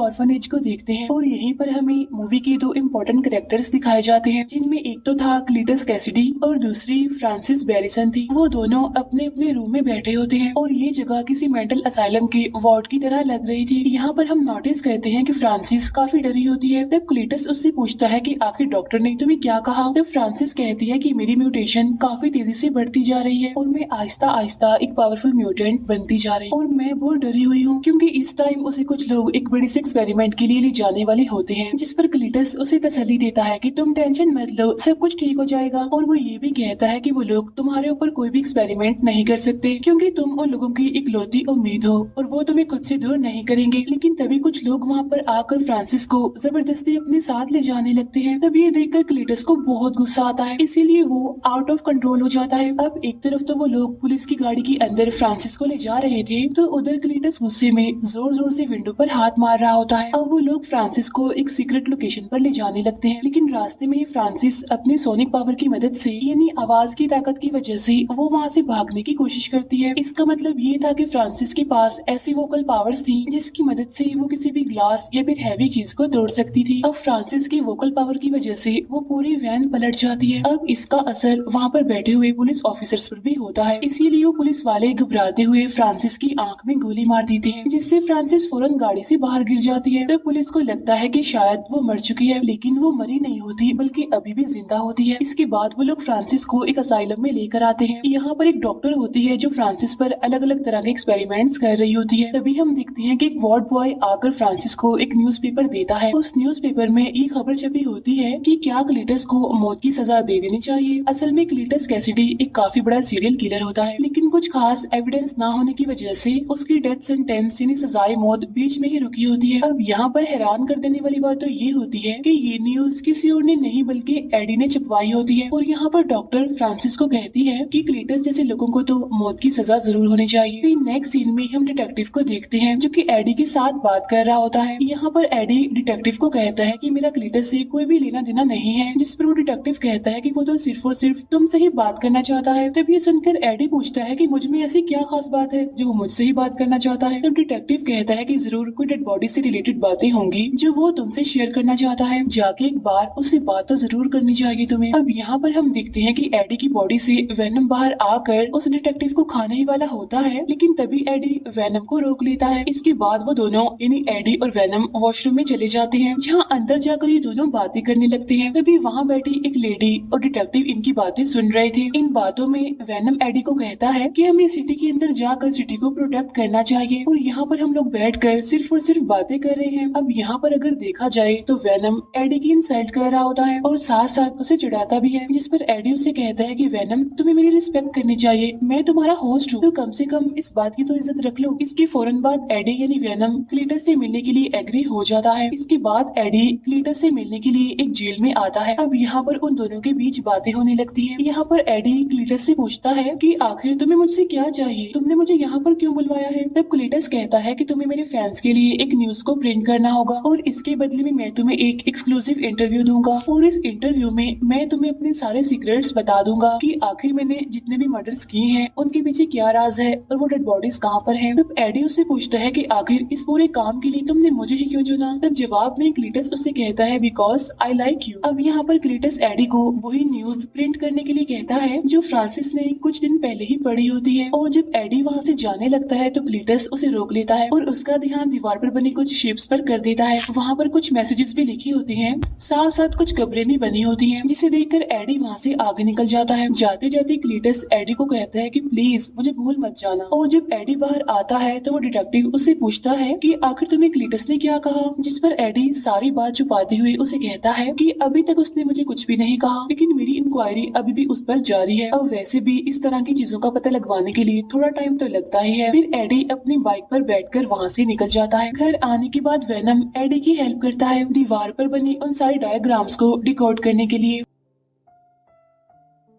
Orphanage को देखते हैं और यहीं पर हमें मूवी के दो इम्पोर्टेंट कैरेक्टर्स दिखाए जाते हैं, जिनमें एक तो था क्लीटस कैसिडी और दूसरी फ्रांसिस बैरिसन थी। वो दोनों अपने अपने रूम में बैठे होते हैं और ये जगह किसी मेंटल असाइलम के वार्ड की तरह लग रही थी। यहाँ पर हम नोटिस करते हैं कि फ्रांसिस काफी डरी होती है। तब क्लीटस उससे पूछता है कि आखिर डॉक्टर ने तुम्हें क्या कहा। तब फ्रांसिस कहती है कि मेरी म्यूटेशन काफी तेजी से बढ़ती जा रही है और मैं आहिस्ता आहिस्ता एक पावरफुल म्यूटेंट बनती जा रही हूँ और मैं बहुत डरी हुई हूँ, क्योंकि इस टाइम उसे कुछ लोग एक बड़ी से एक्सपेरिमेंट के लिए ले जाने वाले होते हैं। जिस पर क्लीटस उसे तसल्ली देता है कि तुम टेंशन मत लो, सब कुछ ठीक हो जाएगा। और वो ये भी कहता है कि वो लोग तुम्हारे ऊपर कोई भी एक्सपेरिमेंट नहीं कर सकते, क्योंकि तुम उन लोगों की इकलौती उम्मीद हो और वो तुम्हें खुद से दूर नहीं करेंगे। लेकिन तभी कुछ लोग वहाँ पर आकर फ्रांसिस को जबरदस्ती अपने साथ ले जाने लगते हैं। तब ये देखकर क्लीटस को बहुत गुस्सा आता है, इसीलिए वो आउट ऑफ कंट्रोल हो जाता है। अब एक तरफ तो वो लोग पुलिस की गाड़ी के अंदर फ्रांसिस को ले जा रहे थे, तो उधर क्लीटस गुस्से में जोर जोर से विंडो पर हाथ मार रहा होता है। अब वो लोग फ्रांसिस को एक सीक्रेट लोकेशन पर ले जाने लगते हैं, लेकिन रास्ते में ही फ्रांसिस अपने सोनिक पावर की मदद से, यानी आवाज की ताकत की वजह से, वो वहाँ से भागने की कोशिश करती है। इसका मतलब ये था कि फ्रांसिस के पास ऐसी वोकल पावर्स थी जिसकी मदद से वो किसी भी ग्लास या फिर हैवी चीज को तोड़ सकती थी। अब फ्रांसिस की वोकल पावर की वजह से वो पूरी वैन पलट जाती है। अब इसका असर वहाँ पर बैठे हुए पुलिस ऑफिसर्स पर भी होता है, इसीलिए वो पुलिस वाले घबराते हुए फ्रांसिस की आंख में गोली मार देते हैं, जिससे फ्रांसिस फौरन गाड़ी से बाहर गिर जाती है। तो पुलिस को लगता है कि शायद वो मर चुकी है, लेकिन वो मरी नहीं होती बल्कि अभी भी जिंदा होती है। इसके बाद वो लोग फ्रांसिस को एक असाइलम में लेकर आते हैं। यहाँ पर एक डॉक्टर होती है जो फ्रांसिस पर अलग अलग तरह के एक्सपेरिमेंट्स कर रही होती है। तभी हम देखते हैं कि एक वार्ड बॉय आकर फ्रांसिस को एक न्यूज़पेपर देता है। उस न्यूज़पेपर में एक खबर छपी होती है कि क्या क्लीटस को मौत की सजा दे देनी चाहिए। असल में क्लीटस कैसिडी एक काफी बड़ा सीरियल किलर होता है, लेकिन कुछ खास एविडेंस ना होने की वजह से उसकी डेथ सेंटेंस यानी सजाए मौत बीच में ही रुकी होती है। अब यहाँ पर हैरान कर देने वाली बात तो ये होती है कि ये न्यूज किसी और ने नहीं बल्कि एडी ने छपवाई होती है। और यहाँ पर डॉक्टर फ्रांसिस को कहती है कि क्लीटस जैसे लोगों को तो मौत की सजा जरूर होनी चाहिए। फिर नेक्स्ट सीन में हम डिटेक्टिव को देखते हैं जो कि एडी के साथ बात कर रहा होता है। यहाँ पर एडी डिटेक्टिव को कहता है कि मेरा क्लीटस से कोई भी लेना देना नहीं है, जिस पर वो डिटेक्टिव कहता है कि वो तो सिर्फ और सिर्फ तुमसे ही बात करना चाहता है। तब ये सुनकर एडी पूछता है कि मुझ में ऐसी क्या खास बात है जो वो मुझसे ही बात करना चाहता है। तब डिटेक्टिव कहता है कि जरूर कोई डेड बॉडी से रिलेटेड बातें होंगी जो वो तुमसे शेयर करना चाहता है, जाके एक बार उससे बात तो जरूर करनी चाहिए तुम्हें। अब यहाँ पर हम देखते हैं कि एडी की बॉडी से वेनम बाहर आकर उस डिटेक्टिव को खाने ही वाला होता है, लेकिन तभी एडी वेनम को रोक लेता है। इसके बाद वो दोनों यानी एडी और वेनम वॉशरूम में चले जाते हैं, जहाँ अंदर जाकर ये दोनों बातें करने लगते हैं। तभी वहाँ बैठी एक लेडी और डिटेक्टिव इनकी बातें सुन रहे थे। इन बातों में वेनम एडी को कहता है कि हमें सिटी के अंदर जाकर सिटी को प्रोटेक्ट करना चाहिए और यहाँ पर हम लोग बैठकर सिर्फ और सिर्फ बातें कर रहे हैं। अब यहाँ पर अगर देखा जाए तो वेनम एडी की इंसल्ट कर रहा होता है और साथ साथ उसे चिढ़ाता भी है, जिस पर एडी उसे कहता है कि वेनम तुम्हें मेरी रिस्पेक्ट करनी चाहिए, मैं तुम्हारा होस्ट हूँ, तो कम से कम इस बात की तो इज्जत रख लो। इसके फौरन बाद एडी यानी वेनम क्लीटस से मिलने के लिए एग्री हो जाता है। इसके बाद एडी क्लीटस से मिलने के लिए एक जेल में आता है। अब यहाँ पर उन दोनों के बीच बातें होने लगती है। यहाँ पर एडी क्लीटस से पूछता है कि आखिर तुम्हें मुझसे क्या चाहिए, तुमने मुझे यहाँ पर क्यों बुलवाया है। तब क्लीटस कहता है कि तुम्हें मेरे फैंस के लिए एक न्यूज को प्रिंट करना होगा और इसके बदले में मैं तुम्हें एक एक्सक्लूसिव इंटरव्यू दूंगा और इस इंटरव्यू में मैं तुम्हें अपने सारे सीक्रेट्स बता दूंगा कि आखिर मैंने जितने भी मर्डर्स किए हैं उनके पीछे क्या राज है और वो डेड बॉडीज कहाँ पर हैं। तब एडी उससे पूछता है कि आखिर इस पूरे काम के लिए तुमने मुझे ही क्यों चुना। तब जवाब में क्लीटस उससे कहता है बिकॉज आई लाइक यू। अब यहाँ पर क्लीटस एडी को वही न्यूज प्रिंट करने के लिए कहता है जो फ्रांसिस ने कुछ दिन पहले ही पढ़ी होती है। और जब एडी वहाँ से जाने लगता है तो क्लीटस उसे रोक लेता है और उसका ध्यान दीवार पर बनी कुछ शेप्स पर कर देता है। वहाँ पर कुछ मैसेजेस भी लिखी होती हैं, साथ साथ कुछ कब्रें भी बनी होती हैं, जिसे देखकर एडी वहाँ से आगे निकल जाता है। जाते जाते क्लीटस एडी को कहता है कि प्लीज मुझे भूल मत जाना। और जब एडी बाहर आता है तो वो डिटेक्टिव उससे पूछता है कि आखिर तुम्हें क्लीटस ने क्या कहा, जिस पर एडी सारी बात छुपाते हुए उसे कहता है कि अभी तक उसने मुझे कुछ भी नहीं कहा, लेकिन मेरी इंक्वायरी अभी भी उस पर जारी है। अब वैसे भी इस तरह की चीजों का पता लगवाने के लिए थोड़ा टाइम तो लगता ही है। फिर एडी अपनी बाइक पर बैठकर वहाँ से निकल जाता है। घर आने के बाद वेनम एडी की हेल्प करता है दीवार पर बनी उन सारी डायग्राम्स को डिकोड करने के लिए।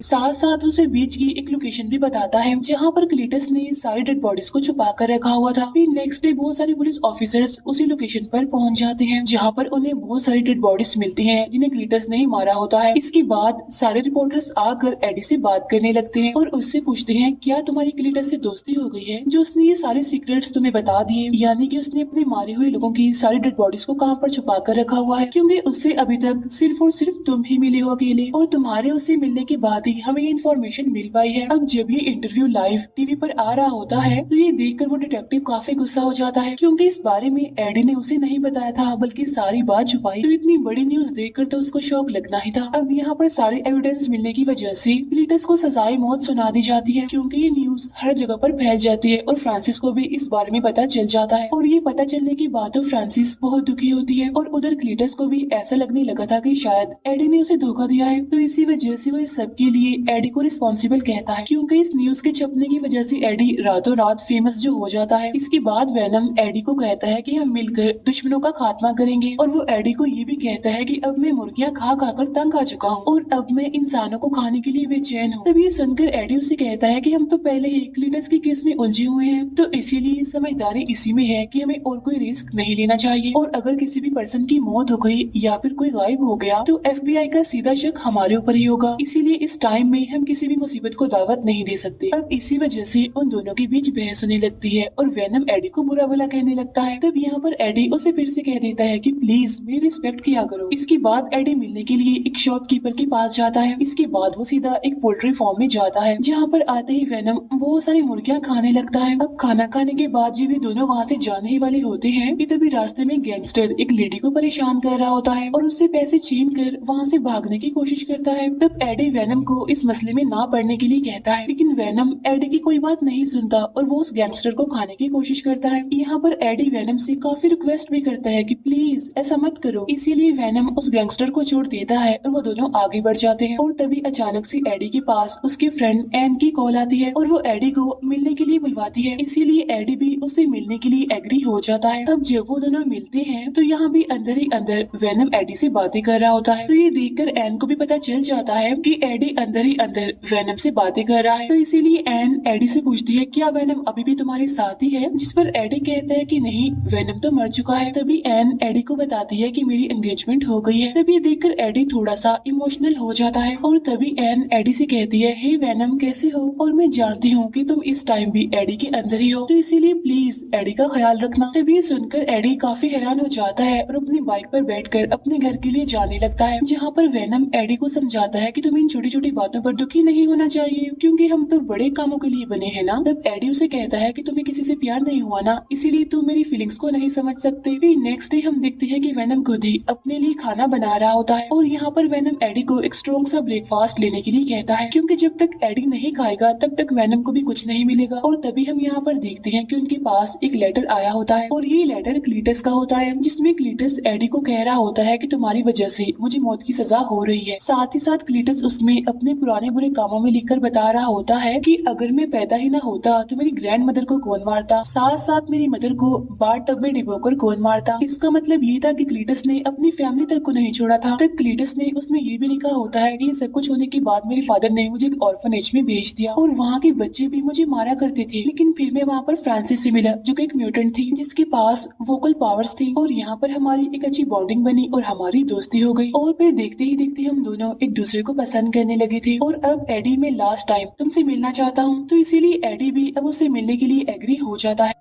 साथ साथ उसे बीच की एक लोकेशन भी बताता है जहाँ पर क्लीटस ने सारी डेड बॉडीज को छुपा कर रखा हुआ था। फिर नेक्स्ट डे बहुत सारे पुलिस ऑफिसर्स उसी लोकेशन पर पहुंच जाते हैं जहाँ पर उन्हें बहुत सारी डेड बॉडीज मिलती हैं जिन्हें क्लीटस ने ही मारा होता है। इसके बाद सारे रिपोर्टर्स आकर एडी से बात करने लगते हैं और उससे पूछते हैं क्या तुम्हारी क्लीटस से दोस्ती हो गई है जो उसने ये सारे सीक्रेट्स तुम्हें बता दिए, यानी कि उसने अपने मारे हुए लोगों की सारी डेड बॉडीज को कहाँ पर छुपा कर रखा हुआ है, क्योंकि उससे अभी तक सिर्फ और सिर्फ तुम ही मिले हो अकेले और तुम्हारे उससे मिलने के बाद ही हमें ये इन्फॉर्मेशन मिल पाई है। अब जब ये इंटरव्यू लाइव टीवी पर आ रहा होता है तो ये देखकर वो डिटेक्टिव काफी गुस्सा हो जाता है क्योंकि इस बारे में एडी ने उसे नहीं बताया था बल्कि सारी बात छुपाई। तो इतनी बड़ी न्यूज देखकर तो उसको शौक लगना ही था। अब यहाँ पर सारे एविडेंस मिलने की वजह से क्लीटस को सजाए मौत सुना दी जाती है क्योंकि ये न्यूज हर जगह पर फैल जाती है और फ्रांसिस को भी इस बारे में पता चल जाता है। और ये पता चलने के बाद तो फ्रांसिस बहुत दुखी होती है और उधर क्लीटस को भी ऐसा लगने लगा था कि शायद एडी ने उसे धोखा दिया है। तो इसी वजह से वो इस सब के लिए एडी को रिस्पॉन्सिबल कहता है क्योंकि इस न्यूज के छपने की वजह से एडी रातों रात फेमस जो हो जाता है। इसके बाद वेनम एडी को कहता है कि हम मिलकर दुश्मनों का खात्मा करेंगे और वो एडी को ये भी कहता है कि अब मैं मुर्गियां खा खा कर तंग आ चुका हूँ और अब मैं इंसानों को खाने के लिए बेचैन हूँ। तब ये सुनकर एडी उसे कहता है कि हम तो पहले ही क्लीटस के केस में उलझे हुए हैं तो इसीलिए समझदारी इसी में है कि हमें और कोई रिस्क नहीं लेना चाहिए और अगर किसी भी पर्सन की मौत हो गई या फिर कोई गायब हो गया तो FBI का सीधा शक हमारे ऊपर ही होगा, इसीलिए इस टाइम में हम किसी भी मुसीबत को दावत नहीं दे सकते। अब इसी वजह से उन दोनों के बीच बहस होने लगती है और वेनम एडी को बुरा भला कहने लगता है। तब यहाँ पर एडी उसे फिर से कह देता है कि प्लीज मेरी रिस्पेक्ट किया करो। इसके बाद एडी मिलने के लिए एक शॉपकीपर के पास जाता है। इसके बाद वो सीधा एक पोल्ट्री फार्म में जाता है जहाँ पर आते ही वेनम बहुत सारी मुर्गियां खाने लगता है। अब खाना खाने के बाद ये भी दोनों वहाँ से जाने ही वाले होते हैं कि तभी रास्ते में गैंगस्टर एक लेडी को परेशान कर रहा होता है और उससे पैसे छीन कर वहाँ से भागने की कोशिश करता है। तब एडी वेनम को इस मसले में ना पड़ने के लिए कहता है लेकिन वेनम एडी की कोई बात नहीं सुनता और वो उस गैंगस्टर को खाने की कोशिश करता है। यहाँ पर एडी वेनम से काफी रिक्वेस्ट भी करता है कि प्लीज ऐसा मत करो, इसीलिए वेनम उस गैंगस्टर को छोड़ देता है और वो दोनों आगे बढ़ जाते हैं। और तभी अचानक से एडी के पास उसके फ्रेंड एन की कॉल आती है और वो एडी को मिलने के लिए बुलवाती है, इसीलिए एडी भी उससे मिलने के लिए एग्री हो जाता है। अब जब वो दोनों मिलते हैं तो यहाँ भी अंदर ही अंदर वेनम एडी से बातें कर रहा होता है। तो ये देखकर एन को भी पता चल जाता है कि एडी अंदर ही अंदर वेनम से बातें कर रहा है। तो इसीलिए एन एडी से पूछती है क्या वेनम अभी भी तुम्हारे साथ ही है, जिस पर एडी कहता है कि नहीं वेनम तो मर चुका है। तभी एन एडी को बताती है कि मेरी एंगेजमेंट हो गई है। तभी देखकर एडी थोड़ा सा इमोशनल हो जाता है और तभी एन एडी से कहती है हे वेनम कैसे हो, और मैं जानती हूँ कि तुम इस टाइम भी एडी के अंदर ही हो तो इसीलिए प्लीज एडी का ख्याल रखना। तभी सुनकर एडी काफी हैरान हो जाता है और अपनी बाइक पर बैठकर अपने घर के लिए जाने लगता है जहाँ पर वेनम एडी को समझाता है कि तुम इन छोटी छोटी बातों पर दुखी नहीं होना चाहिए क्योंकि हम तो बड़े कामों के लिए बने हैं ना। तब एडी उसे कहता है कि तुम्हें किसी से प्यार नहीं हुआ ना, इसीलिए तुम मेरी फीलिंग्स को नहीं समझ सकते। फिर नेक्स्ट डे हम देखते हैं कि वेनम खुद ही अपने लिए खाना बना रहा होता है और यहाँ पर वेनम एडी को एक स्ट्रॉन्ग सा ब्रेकफास्ट लेने के लिए कहता है क्योंकि जब तक एडी नहीं खाएगा तब तक वेनम को भी कुछ नहीं मिलेगा। और तभी हम यहाँ पर देखते हैं कि उनके पास एक लेटर आया होता है और ये लेटर क्लीटस का होता है जिसमें क्लीटस एडी को कह रहा होता है कि तुम्हारी वजह से मुझे मौत की सजा हो रही है। साथ ही साथ क्लीटस उसमें अपने पुराने बुरे कामों में लिखकर बता रहा होता है कि अगर मैं पैदा ही ना होता तो मेरी ग्रैंड मदर को कौन मारता, साथ साथ मेरी मदर को बाथ टब में डिबोकर कौन मारता। इसका मतलब ये था कि क्लीटस ने अपनी फैमिली तक को नहीं छोड़ा था। तब क्लीटस ने उसमें ये भी लिखा होता है कि सब कुछ होने के बाद मेरे फादर ने मुझे एक ऑर्फनेज में भेज दिया और वहाँ के बच्चे भी मुझे मारा करते थे, लेकिन फिर मैं वहाँ पर फ्रांसिस से मिला जो कि एक म्यूटेंट थी जिसके पास वोकल पावर्स थी और यहाँ पर हमारी एक अच्छी बॉन्डिंग बनी और हमारी दोस्ती हो गई और फिर देखते ही देखते हम दोनों एक दूसरे को पसंद करने लगे थे। और अब एडी मैं लास्ट टाइम तुमसे मिलना चाहता हूँ तो इसीलिए एडी भी अब उससे मिलने के लिए एग्री हो जाता है।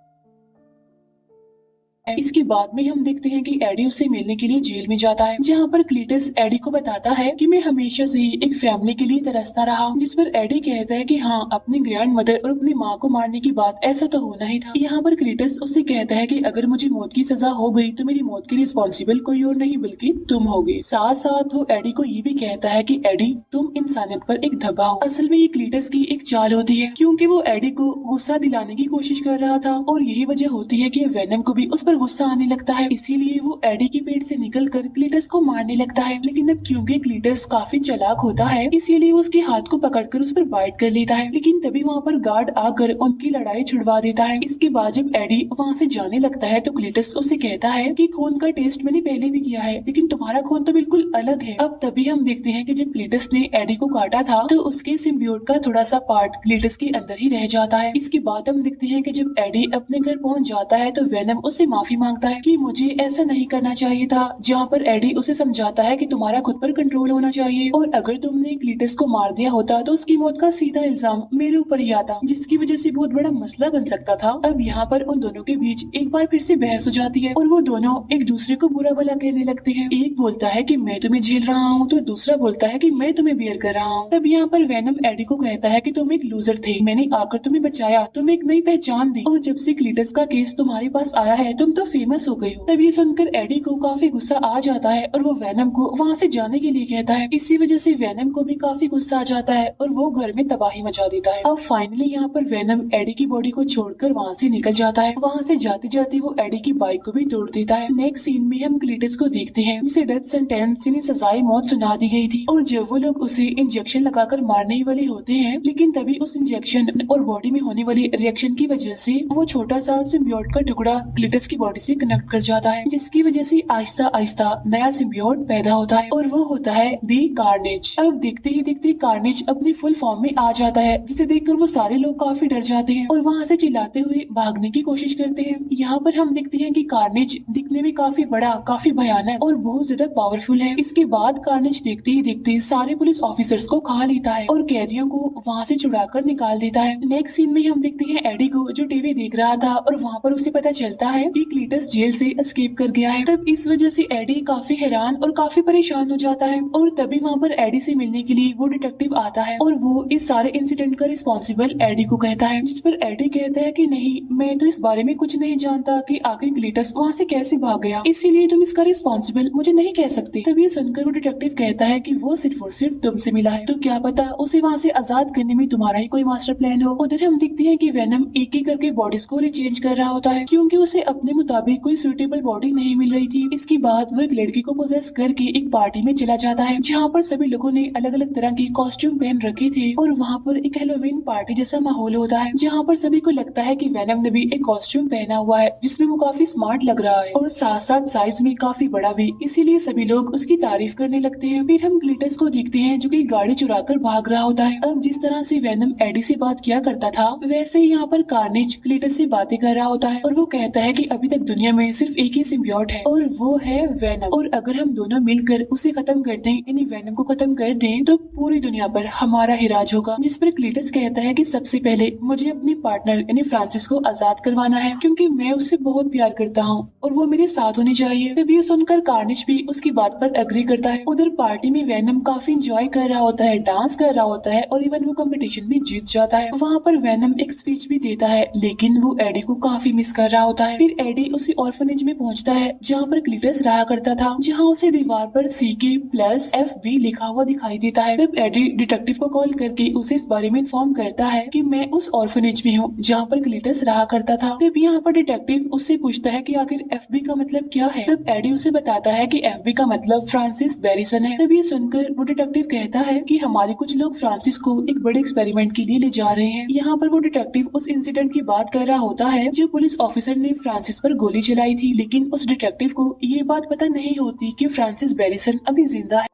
इसके बाद में हम देखते हैं कि एडी उससे मिलने के लिए जेल में जाता है जहाँ पर क्लीटस एडी को बताता है कि मैं हमेशा से ही एक फैमिली के लिए तरसता रहा, जिस पर एडी कहता है कि हाँ अपनी ग्रैंड मदर और अपनी माँ को मारने की बात ऐसा तो होना ही था। यहाँ पर क्लीटस उससे कहता है कि अगर मुझे मौत की सजा हो गई तो मेरी मौत की रिस्पॉन्सिबल कोई और नहीं बल्कि तुम होगे। साथ साथ वो एडी को ये भी कहता है कि एडी तुम इंसानियत पर एक धब्बा हो। असल में ये क्लीटस की एक चाल होती है क्योंकि वो एडी को गुस्सा दिलाने की कोशिश कर रहा था और यही वजह होती है कि वेनम को भी उस पर गुस्सा आने लगता है, इसीलिए वो एडी के पेट से निकलकर क्लीटस को मारने लगता है। लेकिन अब क्योंकि क्लीटस काफी चालाक होता है, इसीलिए वो उसके हाथ को पकड़कर उस पर बाइट कर लेता है। लेकिन तभी वहाँ पर गार्ड आकर उनकी लड़ाई छुड़वा देता है। इसके बाद जब एडी वहाँ से जाने लगता है तो क्लीटस उससे कहता है कि खून का टेस्ट मैंने पहले भी किया है, लेकिन तुम्हारा खून तो बिल्कुल अलग है। अब तभी हम देखते हैं कि जब क्लीटस ने एडी को काटा था तो उसके सिम्बियोट का थोड़ा सा पार्ट क्लीटस के अंदर ही रह जाता है। इसके बाद हम देखते हैं कि जब एडी अपने घर पहुंच जाता है तो वेनम उससे माफी मांगता है कि मुझे ऐसा नहीं करना चाहिए था, जहाँ पर एडी उसे समझाता है कि तुम्हारा खुद पर कंट्रोल होना चाहिए और अगर तुमने क्लीटस को मार दिया होता तो उसकी मौत का सीधा इल्जाम मेरे ऊपर ही आता, जिसकी वजह से बहुत बड़ा मसला बन सकता था। अब यहाँ पर उन दोनों के बीच एक बार फिर से बहस हो जाती है और वो दोनों एक दूसरे को बुरा भला कहने लगते हैं। एक बोलता है कि मैं तुम्हें झेल रहा हूँ तो दूसरा बोलता है कि मैं तुम्हें बियर कर रहा हूँ। तब यहाँ पर वेनम एडी को कहता है कि तुम एक लूजर थे, मैंने आकर तुम्हें बचाया, तुम्हें एक नई पहचान दी और जब से क्लीटस का केस तुम्हारे पास आया है तुम तो फेमस हो गई हो। तब ये सुनकर एडी को काफी गुस्सा आ जाता है और वो वेनम को वहाँ से जाने के लिए कहता है। इसी वजह से वेनम को भी काफी गुस्सा आ जाता है और वो घर में तबाही मचा देता है। अब फाइनली यहाँ पर वेनम एडी की बॉडी को छोड़कर वहाँ से निकल जाता है। वहाँ से जाते जाते वो एडी की बाइक को भी तोड़ देता है। नेक्स्ट सीन में हम क्लीटस को देखते हैं जिसे डेथ सेंटेंस यानी सजाए मौत सुना दी गई थी और जब वो लोग उसे इंजेक्शन लगाकर मारने ही वाले होते हैं, लेकिन तभी उस इंजेक्शन और बॉडी में होने वाली रिएक्शन की वजह से वो छोटा सा सिम्बियोट का टुकड़ा क्लीटस की बॉडी से कनेक्ट कर जाता है, जिसकी वजह से आहिस्ता आहिस्ता नया सिम्बियोट पैदा होता है और वो होता है दी कार्नेज। अब देखते ही देखते कार्नेज अपनी फुल फॉर्म में आ जाता है, जिसे देखकर वो सारे लोग काफी डर जाते हैं और वहाँ से चिल्लाते हुए भागने की कोशिश करते हैं। यहाँ पर हम देखते हैं कि कार्नेज दिखने में काफी बड़ा, काफी भयानक और बहुत ज्यादा पावरफुल है। इसके बाद कार्नेज देखते ही देखते सारे पुलिस ऑफिसर्स को खा लेता है और कैदियों को वहाँ से छुड़ाकर निकाल देता है। नेक्स्ट सीन में हम देखते हैं एडी को जो टीवी देख रहा था और वहाँ पर उसे पता चलता है कि क्लीटस जेल से एस्केप कर गया है। तब इस वजह से एडी काफी हैरान और काफी परेशान हो जाता है और तभी वहाँ पर एडी से मिलने के लिए वो डिटेक्टिव आता है और वो इस सारे इंसिडेंट का रिस्पॉन्सिबल एडी को कहता है, जिस पर एडी कहता है कि नहीं, मैं तो इस बारे में कुछ नहीं जानता कि आखिर क्लीटस वहाँ से कैसे भाग गया, इसीलिए तुम इसका रिस्पॉन्सिबल मुझे नहीं कह सकते। तब ये सुनकर वो डिटेक्टिव कहता है कि वो सिर्फ और सिर्फ तुमसे मिला है, तो क्या पता उसे वहाँ से आजाद करने में तुम्हारा ही कोई मास्टर प्लान हो। उधर हम देखते हैं कि वेनम एक एक करके बॉडीज को रिचेंज कर रहा होता है क्योंकि उसे अपने मुताबिक कोई सुटेबल बॉडी नहीं मिल रही थी। इसके बाद वो एक लड़की को पोजेस करके एक पार्टी में चला जाता है जहाँ पर सभी लोगों ने अलग अलग तरह के कॉस्ट्यूम पहन रखे थे और वहाँ पर एक हेलोवीन पार्टी जैसा माहौल होता है जहाँ पर सभी को लगता है कि वेनम ने भी एक कॉस्ट्यूम पहना हुआ है जिसमें वो काफी स्मार्ट लग रहा है और साथ साथ साइज में काफी बड़ा भी, इसीलिए सभी लोग उसकी तारीफ करने लगते हैं। फिर हम क्लीटस को देखते हैं जो कि गाड़ी चुराकर भाग रहा होता है। अब जिस तरह से वेनम एडी से बात किया करता था वैसे ही यहाँ पर कार्नेज क्लीटस से बातें कर रहा होता है और वो कहता है कि अभी तक दुनिया में सिर्फ एक ही सिम्बियोट है और वो है वेनम, और अगर हम दोनों मिलकर उसे खत्म कर दें यानी वेनम को खत्म कर दें तो पूरी दुनिया पर हमारा ही राज होगा। जिस पर क्लीटस कहता है कि सबसे पहले मुझे अपनी पार्टनर यानी फ्रांसिस को आजाद करवाना है क्योंकि मैं उससे बहुत प्यार करता हूँ और वो मेरे साथ होनी चाहिए। तब ये सुनकर कार्नेज भी उसकी बात पर एग्री करता है। उधर पार्टी में वेनम काफी एंजॉय कर रहा होता है, डांस कर रहा होता है और इवन वो कंपटीशन भी जीत जाता है। वहाँ पर वेनम एक स्पीच भी देता है लेकिन वो एडी को काफी मिस कर रहा होता है। फिर एडी उसी ऑर्फनेज में पहुँचता है जहाँ पर क्लीटस रहा करता था, जहाँ उसे दीवार पर CK+FB लिखा हुआ दिखाई देता है। तब एडी डिटेक्टिव को कॉल करके उसे इस बारे में इन्फॉर्म करता है कि मैं उस ऑर्फनेज में हूँ जहाँ पर क्लीटस रहा करता था। तब यहाँ पर डिटेक्टिव उससे पूछता है कि आखिर FB का मतलब क्या है। तब एडी उसे बताता है कि FB का मतलब फ्रांसिस बैरिसन है। तब ये सुनकर वो डिटेक्टिव कहता है कि हमारे कुछ लोग फ्रांसिस को एक बड़े एक्सपेरिमेंट के लिए ले जा रहे हैं। यहाँ पर वो डिटेक्टिव उस इंसिडेंट की बात कर रहा होता है जो पुलिस ऑफिसर ने फ्रांसिस पर गोली चलाई थी, लेकिन उस डिटेक्टिव को ये बात पता नहीं होती कि फ्रांसिस बैरिसन अभी जिंदा है।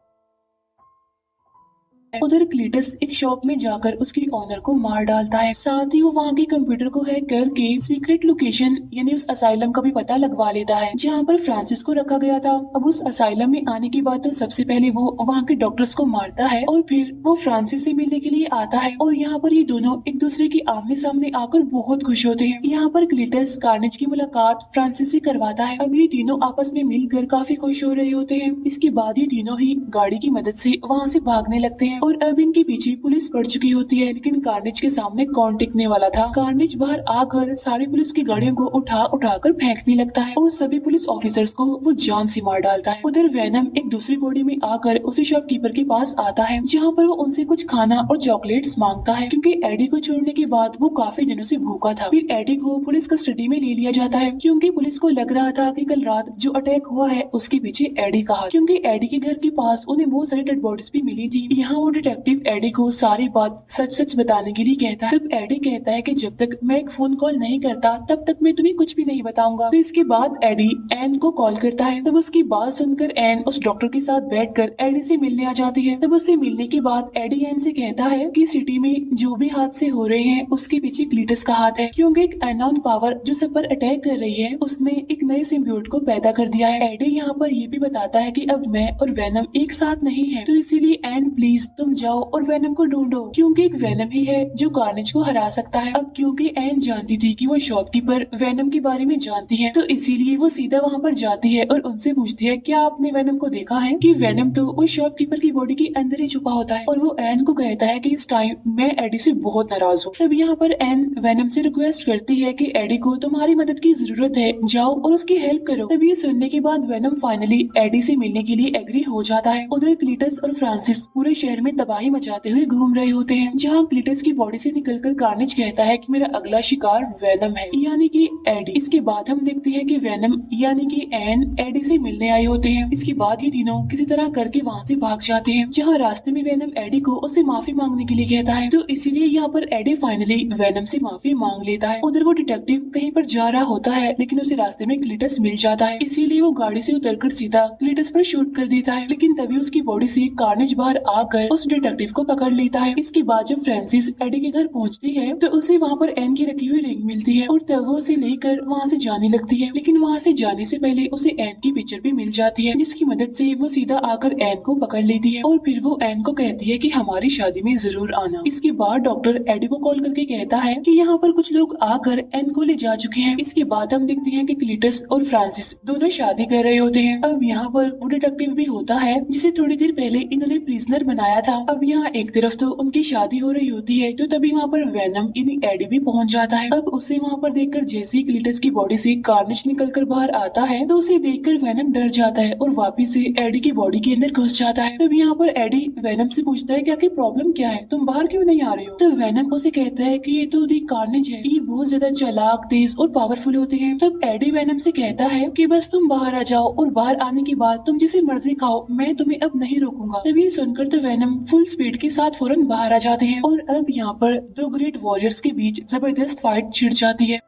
उधर क्लीटस एक शॉप में जाकर उसकी ऑनर को मार डालता है, साथ ही वो वहाँ के कंप्यूटर को हैक करके सीक्रेट लोकेशन यानी उस असाइलम का भी पता लगवा लेता है जहाँ पर फ्रांसिस को रखा गया था। अब उस असाइलम में आने के बाद तो सबसे पहले वो वहाँ के डॉक्टर्स को मारता है और फिर वो फ्रांसिस से मिलने के लिए आता है और यहाँ पर ये दोनों एक दूसरे के आमने सामने आकर बहुत खुश होते हैं। यहाँ पर क्लीटस कार्नेज की मुलाकात फ्रांसिस से करवाता है। अब ये तीनों आपस में मिलकर काफी खुश हो रहे होते हैं। इसके बाद ये तीनों ही गाड़ी की मदद से वहाँ से भागने लगते हैं और अब इनके पीछे पुलिस पड़ चुकी होती है, लेकिन कार्नेज के सामने कौन टिकने वाला था। कार्नेज बाहर आकर सारी पुलिस की गाड़ियों को उठा कर फेंकने लगता है और सभी पुलिस ऑफिसर्स को वो जान से मार डालता है। उधर वेनम एक दूसरी बॉडी में आकर उसी शॉपकीपर के पास आता है, जहाँ पर वो उनसे कुछ खाना और चॉकलेट्स मांगता है, क्योंकि एडी को छोड़ने के बाद वो काफी दिनों से भूखा था। फिर एडी को पुलिस कस्टडी में ले लिया जाता है, क्योंकि पुलिस को लग रहा था कि कल रात जो अटैक हुआ है उसके पीछे एडी का हाथ, क्योंकि एडी के घर के पास उन्हें बहुत सारी डेड बॉडीज भी मिली थी। यहाँ वो डिटेक्टिव एडी को सारी बात सच सच बताने के लिए कहता है। तब एडी कहता है कि जब तक मैं एक फोन कॉल नहीं करता तब तक मैं तुम्हें कुछ भी नहीं बताऊंगा। तो इसके बाद एडी एन को कॉल करता है। तब उसकी बात सुनकर एन उस डॉक्टर के साथ बैठकर एडी से मिलने आ जाती है। तब उससे मिलने के बाद एडी एन से कहता है कि सिटी में जो भी हादसे हो रहे हैं उसके पीछे क्लीटस का हाथ है, क्योंकि एक अननोन पावर जो सब पर अटैक कर रही है उसने एक नए सिम्बियोट को पैदा कर दिया है। एडी यहाँ पर ये भी बताता है कि अब मैं और वेनम एक साथ नहीं है, तो इसीलिए एन प्लीज तुम जाओ और वेनम को ढूंढो, क्योंकि एक वेनम ही है जो कार्नेज को हरा सकता है। अब क्योंकि एन जानती थी कि वो शॉपकीपर वेनम के बारे में जानती है, तो इसीलिए वो सीधा वहाँ पर जाती है और उनसे पूछती है क्या आपने वेनम को देखा है, कि वेनम तो वो शॉपकीपर की बॉडी के अंदर ही छुपा होता है। और वो एन को कहता है कि इस टाइम मैं एडी से बहुत नाराज हूँ। तब यहाँ पर एन वेनम से रिक्वेस्ट करती है कि एडी को तुम्हारी मदद की जरूरत है, जाओ और उसकी हेल्प करो। तब ये सुनने के बाद वेनम फाइनली एडी से मिलने के लिए एग्री हो जाता है। उधर क्लीटस और फ्रांसिस पूरे शहर में तबाही मचाते हुए घूम रहे होते हैं, जहाँ क्लीटस की बॉडी से निकलकर कार्नेज कहता है कि मेरा अगला शिकार वेनम है, यानी कि एडी। इसके बाद हम देखते हैं कि वेनम यानी कि एन एडी से मिलने आए होते हैं। इसके बाद ये तीनों किसी तरह करके वहाँ से भाग जाते हैं, जहाँ रास्ते में वेनम एडी को उससे माफी मांगने के लिए कहता है, तो इसीलिए यहाँ पर एडी फाइनली वेनम से माफी मांग लेता है। उधर वो डिटेक्टिव कहीं पर जा रहा होता है, लेकिन उसे रास्ते में क्लीटस मिल जाता है, इसीलिए वो गाड़ी से उतरकर सीधा क्लीटस पर शूट कर देता है। लेकिन तभी उसकी बॉडी से कार्नेज बाहर आकर उस डिटेक्टिव को पकड़ लेता है। इसके बाद जब फ्रांसिस एडी के घर पहुंचती है तो उसे वहाँ पर एन की रखी हुई रिंग मिलती है और तब वो उसे लेकर वहाँ से जाने लगती है, लेकिन वहाँ से जाने से पहले उसे एन की पिक्चर भी मिल जाती है, जिसकी मदद से वो सीधा आकर एन को पकड़ लेती है और फिर वो एन को कहती है कि हमारी शादी में जरूर आना। इसके बाद डॉक्टर एडी को कॉल करके कहता है कि यहाँ पर कुछ लोग आकर एन को ले जा चुके हैं। इसके बाद हम देखते हैं कि क्लीटस और फ्रांसिस दोनों शादी कर रहे होते हैं। अब यहाँ पर वो डिटेक्टिव भी होता है जिसे थोड़ी देर पहले इन्होंने प्रिजनर बनाया था। अब यहाँ एक तरफ तो उनकी शादी हो रही होती है, तो तभी वहाँ पर वेनम यानी एडी भी पहुँच जाता है। अब उसे वहाँ पर देखकर जैसे ही क्लीटस की बॉडी से कार्नेज निकलकर बाहर आता है तो उसे देखकर वेनम डर जाता है और वापिस से एडी की बॉडी के अंदर घुस जाता है। तब यहाँ पर एडी वेनम से पूछता है कि आखिर प्रॉब्लम क्या है, तुम बाहर क्यों नहीं आ रहे हो। तो वेनम उसे कहता है कि ये तो दी कार्नेज है, ये बहुत ज्यादा चालाक, तेज और पावरफुल होते हैं। तब एडी वेनम से कहता है कि बस तुम बाहर आ जाओ और बाहर आने के बाद तुम जिसे मर्जी खाओ, मैं तुम्हें अब नहीं रोकूंगा। तब ये सुनकर तो वेनम फुल स्पीड के साथ फौरन बाहर आ जाते हैं और अब यहाँ पर दो ग्रेट वॉरियर्स के बीच जबरदस्त फाइट छिड़ जाती है।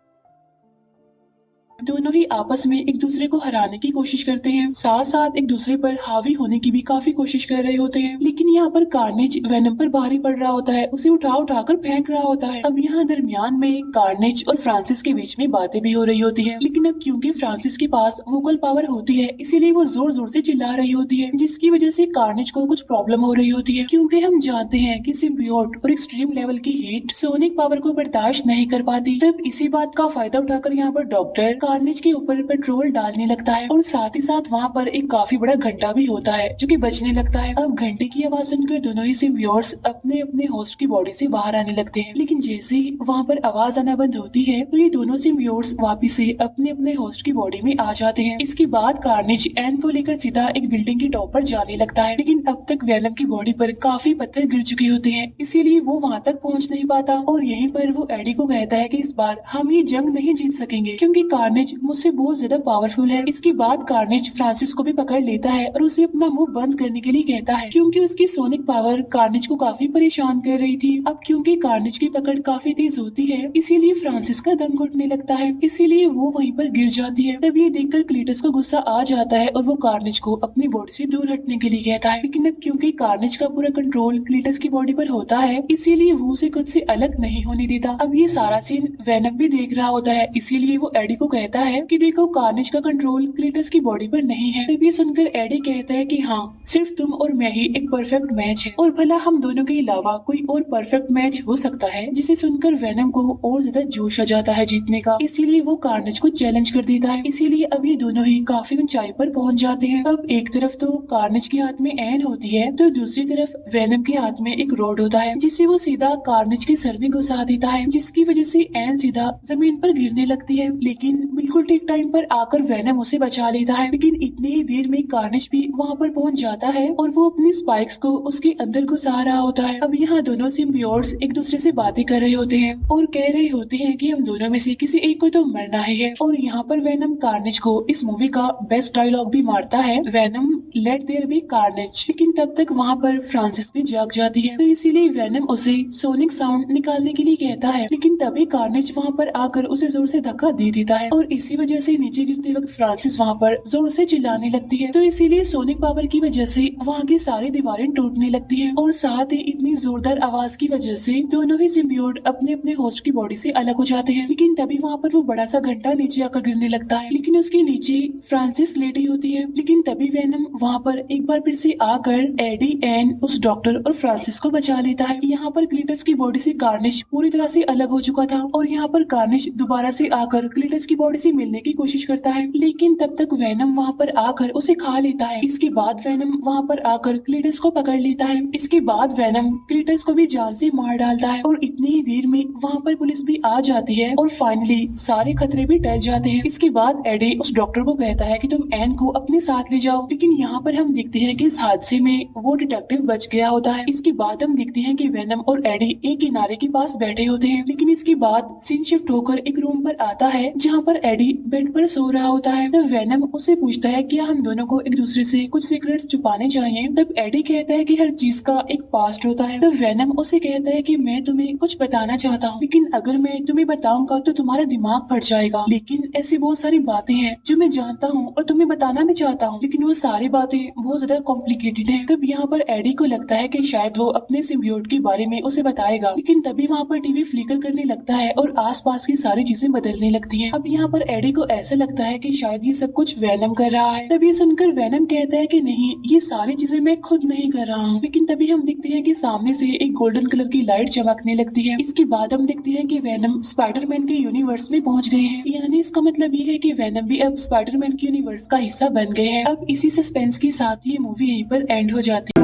दोनों ही आपस में एक दूसरे को हराने की कोशिश करते हैं, साथ साथ एक दूसरे पर हावी होने की भी काफी कोशिश कर रहे होते हैं, लेकिन यहाँ पर कार्नेज वेनम पर भारी पड़ रहा होता है, उसे उठा कर फेंक रहा होता है। अब यहाँ दरमियान में कार्नेज और फ्रांसिस के बीच में बातें भी हो रही होती है, लेकिन अब क्योंकि फ्रांसिस के पास वोकल पावर होती है इसीलिए वो जोर जोर से चिल्ला रही होती है, जिसकी वजह से कार्नेज को कुछ प्रॉब्लम हो रही होती है, क्योंकि हम जानते हैं कि सिम्बियोट और एक्सट्रीम लेवल की हीट सोनिक पावर को बर्दाश्त नहीं कर पाती। तब इसी बात का फायदा उठाकर यहाँ पर डॉक्टर कार्नेज के ऊपर पेट्रोल डालने लगता है और साथ ही साथ वहाँ पर एक काफी बड़ा घंटा भी होता है जो कि बजने लगता है। अब घंटे की आवाज सुनकर दोनों ही सिम्बियोट्स अपने अपने होस्ट की बॉडी से बाहर आने लगते हैं, लेकिन जैसे ही वहाँ पर आवाज आना बंद होती है तो ये दोनों सिम्बियोट्स वापिस से अपने अपने होस्ट की बॉडी में आ जाते हैं। इसके बाद कार्नेज एन को लेकर सीधा एक बिल्डिंग के टॉप पर जाने लगता है, लेकिन अब तक वेनम की बॉडी पर काफी पत्थर गिर चुके होते हैं, इसीलिए वो वहाँ तक पहुँच नहीं पाता और यहीं पर वो एडी को कहता है कि इस बार हम ये जंग नहीं जीत सकेंगे क्योंकि कार्नेज मुझसे बहुत ज्यादा पावरफुल है। इसके बाद कार्नेज फ्रांसिस को भी पकड़ लेता है और उसे अपना मुंह बंद करने के लिए कहता है, क्योंकि उसकी सोनिक पावर कार्नेज को काफी परेशान कर रही थी। अब क्योंकि कार्नेज की पकड़ काफी तेज होती है इसीलिए फ्रांसिस का दम घुटने लगता है, इसीलिए वो वहीं पर गिर जाती है। तब ये देखकर क्लीटस को गुस्सा आ जाता है और वो कार्नेज को अपनी बॉडी से दूर हटने के लिए कहता है, लेकिन अब क्योंकि कार्नेज का पूरा कंट्रोल क्लीटस की बॉडी पर होता है इसीलिए वो उसे खुद से अलग नहीं होने देता। अब ये सारा सीन वेनम भी देख रहा होता है, इसीलिए वो एडी को कहता कहता है कि देखो कार्नेज का कंट्रोल क्लीटस की बॉडी पर नहीं है। तब ये सुनकर एडी कहता है कि हाँ, सिर्फ तुम और मैं ही एक परफेक्ट मैच है और भला हम दोनों के अलावा कोई और परफेक्ट मैच हो सकता है। जिसे सुनकर वेनम को और ज्यादा जोश आ जाता है जीतने का, इसीलिए वो कार्नेज को चैलेंज कर देता है। इसीलिए अब ये दोनों ही काफी ऊंचाई पर पहुंच जाते हैं। अब एक तरफ तो कार्नेज के हाथ में एन होती है तो दूसरी तरफ वेनम के हाथ में एक रॉड होता है जिसे वो सीधा कार्नेज के सर में घुसा देता है, जिसकी वजह से एन सीधा जमीन पर गिरने लगती है। लेकिन बिल्कुल ठीक टाइम पर आकर वेनम उसे बचा लेता है। लेकिन इतनी ही देर में कार्नेज भी वहाँ पर पहुँच जाता है और वो अपनी स्पाइक्स को उसके अंदर घुसा रहा होता है। अब यहाँ दोनों सिम्बियोट्स एक दूसरे से बातें कर रहे होते हैं और कह रहे होते हैं कि हम दोनों में से किसी एक को तो मरना ही है। और यहाँ पर वेनम कार्नेज को इस मूवी का बेस्ट डायलॉग भी मारता है, Venom let there be Carnage. लेकिन तब तक वहाँ पर फ्रांसिस भी जाग जाती है तो इसीलिए वेनम उसे सोनिक साउंड निकालने के लिए कहता है। लेकिन तभी कार्नेज वहाँ पर आकर उसे जोर से धक्का दे देता है और इसी वजह से नीचे गिरते वक्त फ्रांसिस वहाँ पर जोर से चिल्लाने लगती है। तो इसीलिए सोनिक पावर की वजह से वहाँ की सारी दीवारें टूटने लगती है और साथ ही इतनी जोरदार आवाज की वजह से दोनों ही सिम्बियोट अपने अपने होस्ट की बॉडी से अलग हो जाते हैं। लेकिन तभी वहाँ पर वो बड़ा सा घंटा नीचे आकर गिरने लगता है, लेकिन उसके नीचे फ्रांसिस लेटी होती है। लेकिन तभी वेनम वहाँ पर एक बार फिर से आकर एडी, एन, उस डॉक्टर और फ्रांसिस को बचा लेता है। यहाँ पर क्लीटस की बॉडी से कार्नेज पूरी तरह से अलग हो चुका था और यहाँ पर कार्नेज दोबारा से आकर क्लीटस की बॉडी से मिलने की कोशिश करता है, लेकिन तब तक वेनम वहाँ पर आकर उसे खा लेता है। इसके बाद वेनम वहाँ पर आकर क्लीटस को पकड़ लेता है। इसके बाद वेनम क्लीटस को भी जान से मार डालता है और इतनी ही देर में वहाँ पर पुलिस भी आ जाती है और फाइनली सारे खतरे भी टल जाते हैं। इसके बाद एडी उस डॉक्टर को कहता है कि तुम एन को अपने साथ ले जाओ। लेकिन यहाँ पर हम देखते हैं कि इस हादसे में वो डिटेक्टिव बच गया होता है। इसके बाद हम देखते हैं कि वेनम और एडी एक किनारे के पास बैठे होते हैं। लेकिन इसके बाद सीन शिफ्ट होकर एक रूम पर आता है जहाँ पर एडी बेड पर सो रहा होता है। तब वेनम उससे पूछता है कि हम दोनों को एक दूसरे से कुछ सीक्रेट्स छुपाने चाहिए। तब एडी कहता है कि हर चीज का एक पास्ट होता है। तब वेनम उसे कहता है कि मैं तुम्हें कुछ बताना चाहता हूँ, लेकिन अगर मैं तुम्हें बताऊंगा तो तुम्हारा दिमाग फट जाएगा। लेकिन ऐसी बहुत सारी बातें हैं जो मैं जानता हूँ और तुम्हें बताना भी चाहता हूँ, लेकिन वो सारी बातें बहुत ज्यादा कॉम्प्लिकेटेड हैं। तब यहाँ पर एडी को लगता है कि शायद वो अपने सिम्बियोट के बारे में उसे बताएगा, लेकिन तभी वहाँ पर टीवी फ्लिकर करने लगता है और आसपास की सारी चीजें बदलने लगती हैं। अब यहाँ पर एडी को ऐसा लगता है कि शायद ये सब कुछ वेनम कर रहा है। तब ये सुनकर वेनम कहता है कि नहीं, ये सारी चीजें मैं खुद नहीं कर रहा हूँ। लेकिन तभी हम देखते हैं कि सामने से एक गोल्डन कलर की लाइट चमकने लगती है। इसके बाद हम देखते हैं कि वेनम स्पाइडरमैन के यूनिवर्स में पहुंच गए हैं, यानी इसका मतलब ये है कि वेनम भी अब स्पाइडरमैन के यूनिवर्स का हिस्सा बन गए हैं। अब इसी सस्पेंस के साथ ये मूवी यहीं पर एंड हो जाती है।